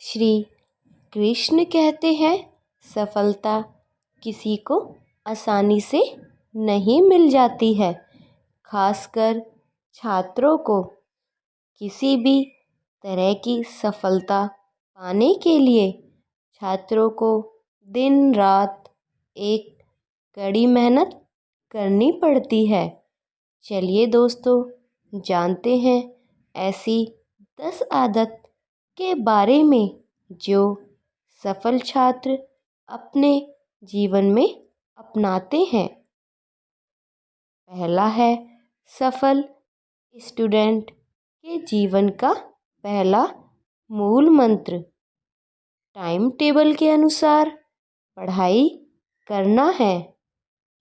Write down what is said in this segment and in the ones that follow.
श्री कृष्ण कहते हैं, सफलता किसी को आसानी से नहीं मिल जाती है। खासकर छात्रों को किसी भी तरह की सफलता पाने के लिए छात्रों को दिन रात एक कड़ी मेहनत करनी पड़ती है। चलिए दोस्तों, जानते हैं ऐसी 10 आदत के बारे में जो सफल छात्र अपने जीवन में अपनाते हैं। पहला है, सफल स्टूडेंट के जीवन का पहला मूल मंत्र टाइम टेबल के अनुसार पढ़ाई करना है।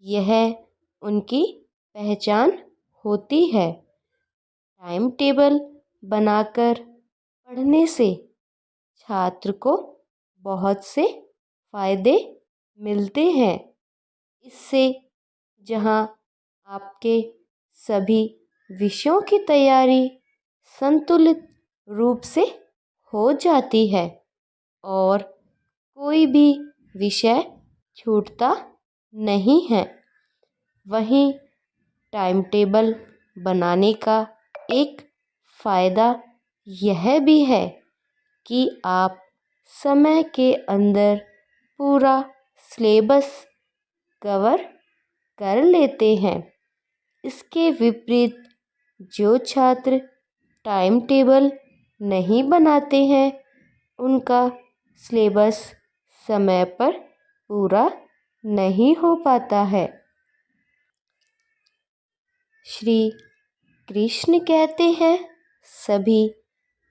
यह उनकी पहचान होती है। टाइम टेबल बनाकर पढ़ने से छात्र को बहुत से फायदे मिलते हैं। इससे जहां आपके सभी विषयों की तैयारी संतुलित रूप से हो जाती है और कोई भी विषय छूटता नहीं है। वहीं टाइम टेबल बनाने का एक फ़ायदा यह भी है कि आप समय के अंदर पूरा सिलेबस कवर कर लेते हैं। इसके विपरीत जो छात्र टाइम टेबल नहीं बनाते हैं, उनका सिलेबस समय पर पूरा नहीं हो पाता है। श्री कृष्ण कहते हैं, सभी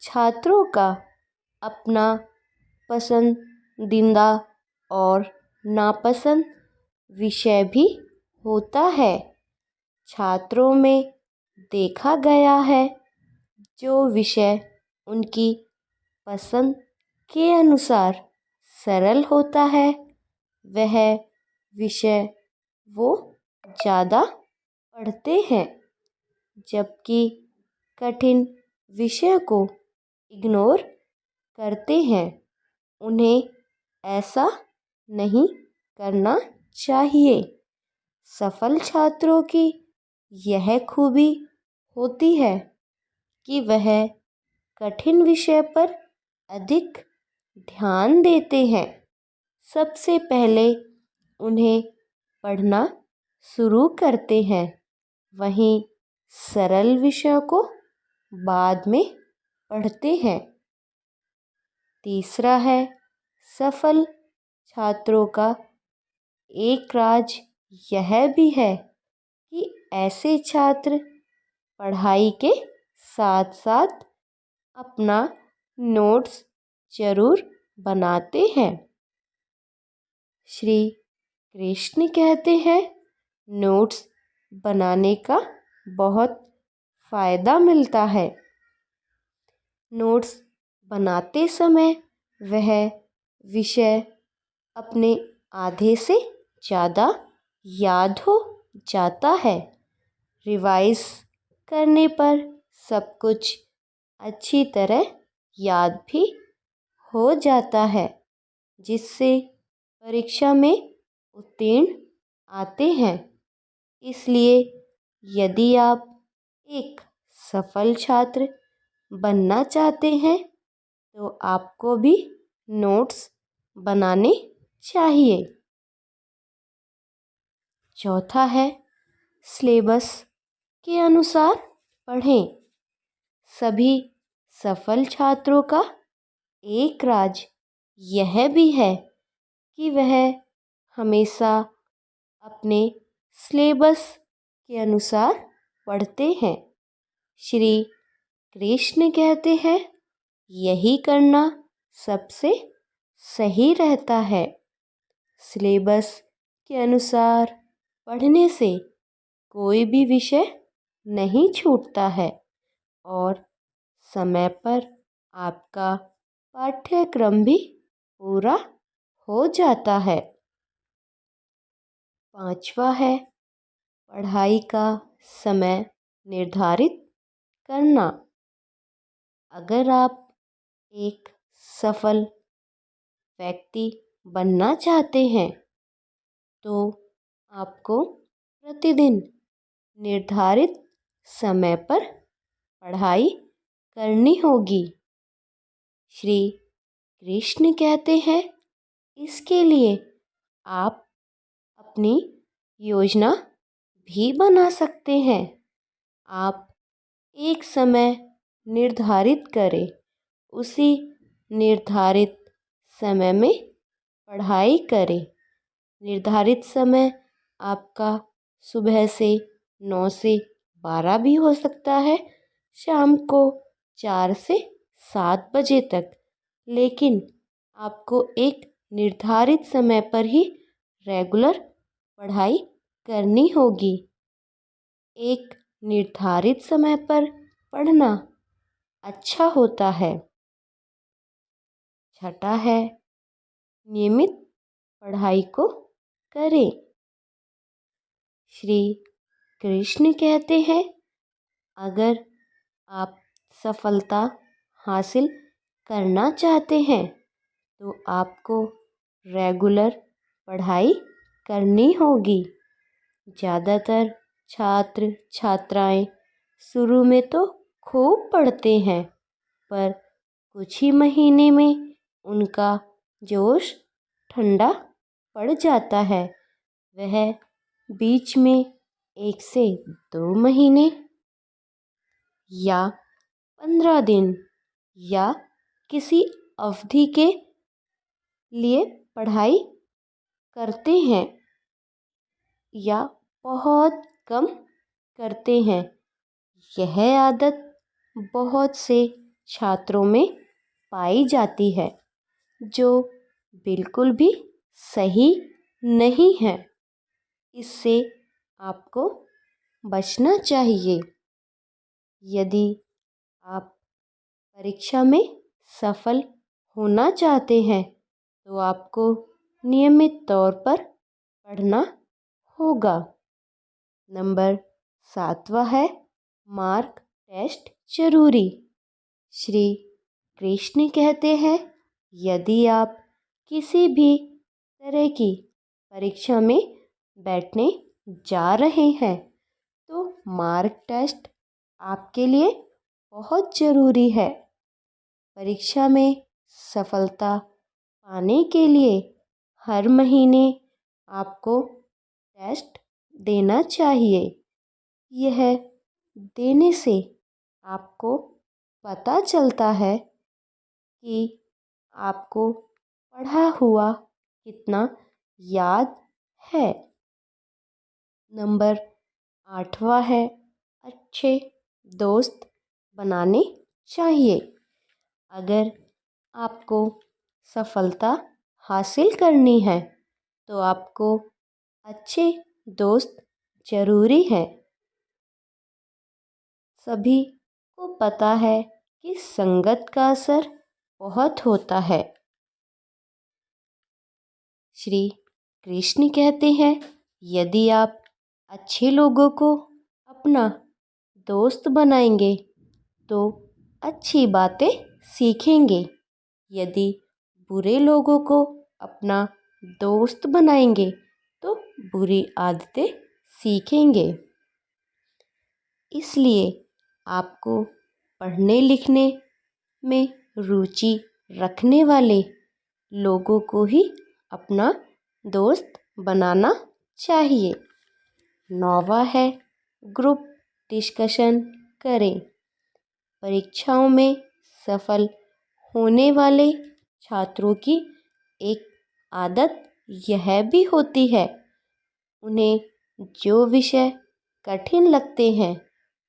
छात्रों का अपना पसंदीदा और नापसंद विषय भी होता है। छात्रों में देखा गया है, जो विषय उनकी पसंद के अनुसार सरल होता है, वह विषय वो ज़्यादा पढ़ते हैं, जबकि कठिन विषय को इग्नोर करते हैं। उन्हें ऐसा नहीं करना चाहिए। सफल छात्रों की यह खूबी होती है कि वह कठिन विषय पर अधिक ध्यान देते हैं। सबसे पहले उन्हें पढ़ना शुरू करते हैं, वहीं सरल विषयों को बाद में पढ़ते हैं। तीसरा है, सफल छात्रों का एक राज यह भी है कि ऐसे छात्र पढ़ाई के साथ साथ अपना नोट्स जरूर बनाते हैं। श्री कृष्ण कहते हैं, नोट्स बनाने का बहुत फ़ायदा मिलता है। नोट्स बनाते समय वह विषय अपने आधे से ज़्यादा याद हो जाता है। रिवाइज करने पर सब कुछ अच्छी तरह याद भी हो जाता है, जिससे परीक्षा में उत्तीर्ण आते हैं। इसलिए यदि आप एक सफल छात्र बनना चाहते हैं, तो आपको भी नोट्स बनाने चाहिए। चौथा है, सिलेबस के अनुसार पढ़ें। सभी सफल छात्रों का एक राज यह भी है कि वह हमेशा अपने सिलेबस के अनुसार पढ़ते हैं। श्री कृष्ण कहते हैं, यही करना सबसे सही रहता है। सिलेबस के अनुसार पढ़ने से कोई भी विषय नहीं छूटता है और समय पर आपका पाठ्यक्रम भी पूरा हो जाता है। पांचवा है, पढ़ाई का समय निर्धारित करना। अगर आप एक सफल व्यक्ति बनना चाहते हैं तो आपको प्रतिदिन निर्धारित समय पर पढ़ाई करनी होगी। श्री कृष्ण कहते हैं इसके लिए आप अपनी योजना भी बना सकते हैं। आप एक समय निर्धारित करें, उसी निर्धारित समय में पढ़ाई करें। निर्धारित समय आपका सुबह से 9 से 12 भी हो सकता है, शाम को 4 से 7 बजे तक, लेकिन आपको एक निर्धारित समय पर ही रेगुलर पढ़ाई करनी होगी। एक निर्धारित समय पर पढ़ना अच्छा होता है। छठा है, नियमित पढ़ाई को करें। श्री कृष्ण कहते हैं अगर आप सफलता हासिल करना चाहते हैं तो आपको रेगुलर पढ़ाई करनी होगी। ज़्यादातर छात्र छात्राएं शुरू में तो खूब पढ़ते हैं, पर कुछ ही महीने में उनका जोश ठंडा पड़ जाता है। वह बीच में 1 से 2 महीने या 15 दिन या किसी अवधि के लिए पढ़ाई करते हैं या बहुत कम करते हैं। यह आदत बहुत से छात्रों में पाई जाती है, जो बिल्कुल भी सही नहीं है। इससे आपको बचना चाहिए। यदि आप परीक्षा में सफल होना चाहते हैं तो आपको नियमित तौर पर पढ़ना होगा। नंबर 7वां है मार्क टेस्ट जरूरी। श्री कृष्ण कहते हैं यदि आप किसी भी तरह की परीक्षा में बैठने जा रहे हैं तो मार्क टेस्ट आपके लिए बहुत ज़रूरी है। परीक्षा में सफलता पाने के लिए हर महीने आपको टेस्ट देना चाहिए। यह देने से आपको पता चलता है कि आपको पढ़ा हुआ कितना याद है। नंबर 8वां है अच्छे दोस्त बनाने चाहिए। अगर आपको सफलता हासिल करनी है तो आपको अच्छे दोस्त ज़रूरी हैं। सभी को पता है कि संगत का असर बहुत होता है। श्री कृष्ण कहते हैं यदि आप अच्छे लोगों को अपना दोस्त बनाएंगे तो अच्छी बातें सीखेंगे। यदि बुरे लोगों को अपना दोस्त बनाएंगे तो बुरी आदतें सीखेंगे। इसलिए आपको पढ़ने लिखने में रुचि रखने वाले लोगों को ही अपना दोस्त बनाना चाहिए। 9वां है ग्रुप डिस्कशन करें। परीक्षाओं में सफल होने वाले छात्रों की एक आदत यह भी होती है, उन्हें जो विषय कठिन लगते हैं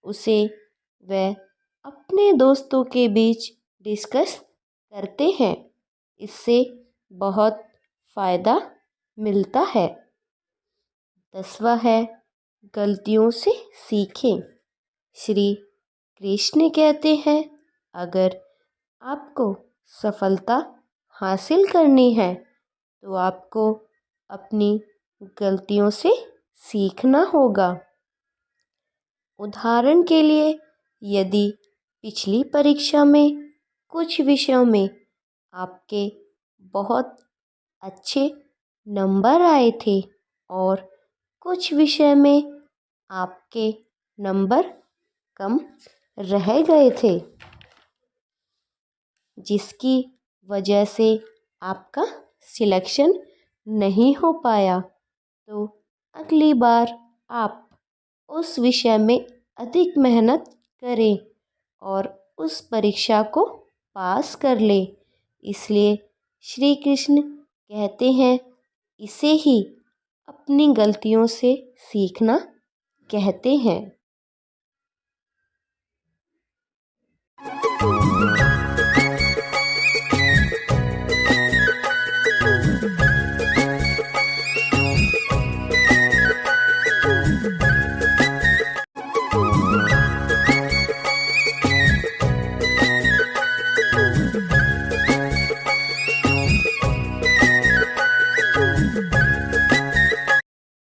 उसे वह अपने दोस्तों के बीच डिस्कस करते हैं। इससे बहुत फ़ायदा मिलता है। 10वां है गलतियों से सीखें। श्री कृष्ण कहते हैं अगर आपको सफलता हासिल करनी है तो आपको अपनी गलतियों से सीखना होगा। उदाहरण के लिए, यदि पिछली परीक्षा में कुछ विषयों में आपके बहुत अच्छे नंबर आए थे और कुछ विषय में आपके नंबर कम रह गए थे, जिसकी वजह से आपका सिलेक्शन नहीं हो पाया, तो अगली बार आप उस विषय में अधिक मेहनत करें और उस परीक्षा को पास कर लें। इसलिए श्री कृष्ण कहते हैं, इसे ही अपनी गलतियों से सीखना कहते हैं।